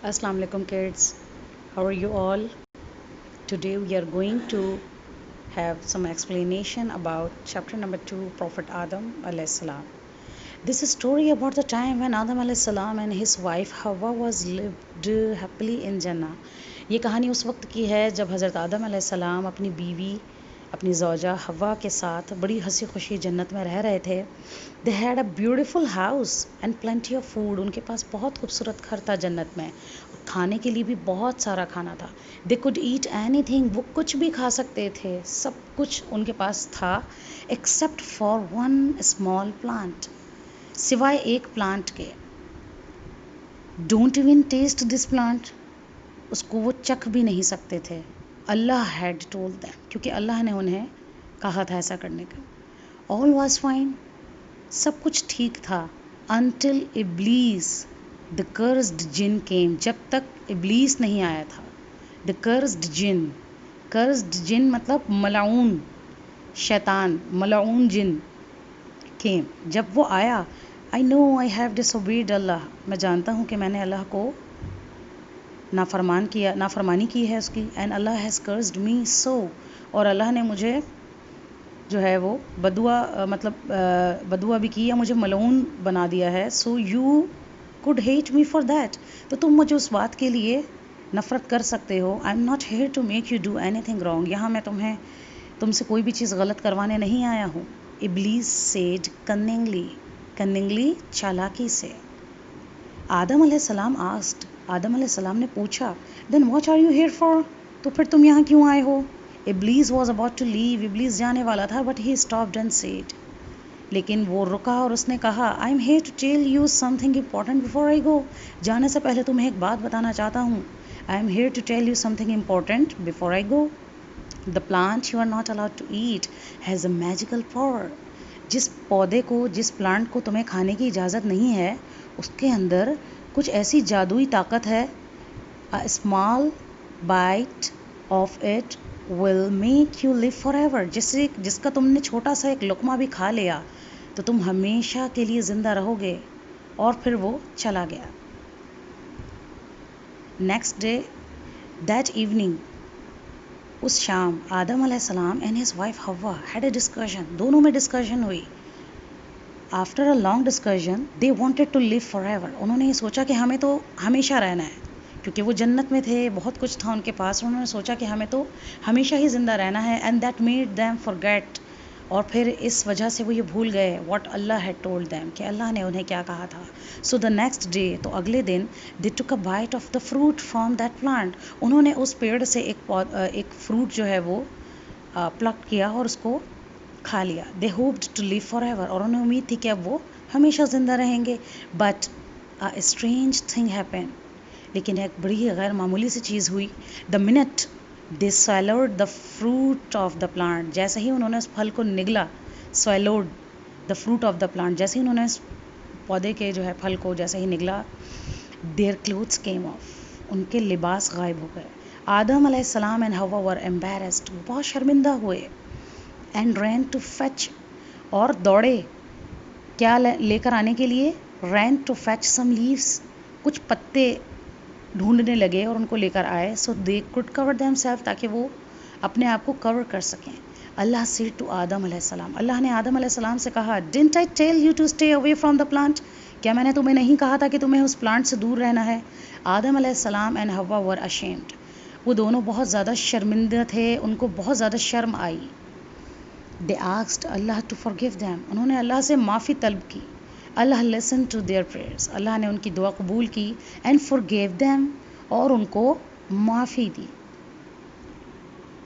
Assalamu alaikum kids. How are you all? Today we are going to have some explanation about chapter number 2, Prophet Adam alayhi salam. This is a story about the time when Adam alayhi salam and his wife Hawa was lived happily in Jannah. ये कहानी उस वक्त की है जब हज़रत आदम अलैहि सलाम अपनी बीवी अपनी ज़ौजा हवा के साथ बड़ी हंसी खुशी जन्नत में रह रहे थे. They had a beautiful house and plenty of food. उनके पास बहुत खूबसूरत घर था जन्नत में. खाने के लिए भी बहुत सारा खाना था. They could eat any thing. वो कुछ भी खा सकते थे. सब कुछ उनके पास था except for one small plant. सिवाय एक प्लांट के. Don't even taste this plant. उसको वो चख भी नहीं सकते थे. Allah had told them. क्योंकि अल्लाह ने उन्हें कहा था ऐसा करने का. All was fine. सब कुछ ठीक था. Until Iblis the cursed jinn came. जब तक इब्लीस नहीं आया था. The cursed jinn. Cursed jinn मतलब मलाऊन शैतान, मलाऊन जिन. केम. जब वो आया. आई नो आई हैव डिसोबीड अल्लाह. मैं जानता हूँ कि मैंने अल्लाह को नाफरमानी की है उसकी. एंड अल्लाह हैज़ कर्स्ड मी सो. और अल्लाह ने मुझे जो है वो बदुआ भी की या मुझे मलऊन बना दिया है. So you could hate me for that. तो तुम मुझे उस बात के लिए नफ़रत कर सकते हो. I am not here to make you do anything wrong. यहाँ मैं तुमसे कोई भी चीज़ गलत करवाने नहीं आया हूँ. इब्लीस सेड कनिंगली चालाकी से. आदम अलैहिस्सलाम आस्क्ड. आदम अलैहिस्सलाम ने पूछा. Then what are you here for. तो फिर तुम यहाँ क्यों आए हो. इब्लीस वॉज अबाउट टू लीव. इब्लीस जाने वाला था but he stopped and said. लेकिन वो रुका और उसने कहा I am here to tell you something important before I go. जाने से पहले तुम्हें एक बात बताना चाहता हूँ. I am here to tell you something important before I go. The plant you are not allowed to eat has a magical power. जिस प्लांट को तुम्हें खाने की इजाज़त नहीं है उसके अंदर कुछ ऐसी जादुई ताकत है. A small bite of it will make you live forever. जिसका तुमने छोटा सा एक लुकमा भी खा लिया तो तुम हमेशा के लिए ज़िंदा रहोगे. और फिर वो चला गया. Next day that evening. उस शाम आदम अलैहिस्सलाम एंड हिज वाइफ हवा हैड अ डिस्कशन. दोनों में डिस्कशन हुई. After a long discussion they wanted to live forever. उन्होंने ये सोचा कि हमें तो हमेशा रहना है. क्योंकि वो जन्नत में थे, बहुत कुछ था उनके पास. उन्होंने सोचा कि हमें तो हमेशा ही ज़िंदा रहना है. And that made them forget. और फिर इस वजह से वो ये भूल गए what Allah had told them, कि अल्लाह ने उन्हें क्या कहा था. सो द नेक्स्ट डे, तो अगले दिन, they took a bite of the fruit from that plant. उन्होंने उस पेड़ से एक फ्रूट जो है वो प्लक किया और उसको खा लिया. They hoped to live forever. और उन्हें उम्मीद थी कि अब वो हमेशा ज़िंदा रहेंगे. But a strange thing happen. लेकिन एक बड़ी गैर मामूली सी चीज़ हुई. The minute they swallowed the fruit of the plant. जैसे ही उन्होंने उस फल को निगला. swallowed the fruit of the plant. जैसे ही उन्होंने इस पौधे के जो है फल को जैसे ही निगला. Their clothes came off. उनके लिबास गायब हो गए. आदम अलैहिस्सलाम एंड हवा वर एम्बैरेस्ड. बहुत शर्मिंदा हुए. And ran to fetch. और दौड़े क्या लेकर आने के लिए. Ran to fetch some leaves. कुछ पत्ते ढूंढने लगे और उनको लेकर आए. So they could cover themselves. ताकि वो अपने आप को कवर कर सकें. अल्लाह सेड टू आदम अलैहिस्सलाम. अल्लाह ने आदम अलैहिस्सलाम से कहा didn't I tell you to stay away from the plant. क्या मैंने तुम्हें नहीं कहा था कि तुम्हें उस प्लांट से दूर रहना है. आदम अलैहिस्सलाम एंड हवा वर अशेम्ड. वो दोनों बहुत ज़्यादा शर्मिंदा थे. उनको बहुत ज़्यादा शर्म आई. They asked Allah to forgive them. उन्होंने अल्लाह से माफ़ी तलब की. Allah listen to their prayers. Allah ने उनकी दुआ कबूल की. And forgive them. और उनको माफ़ी दी.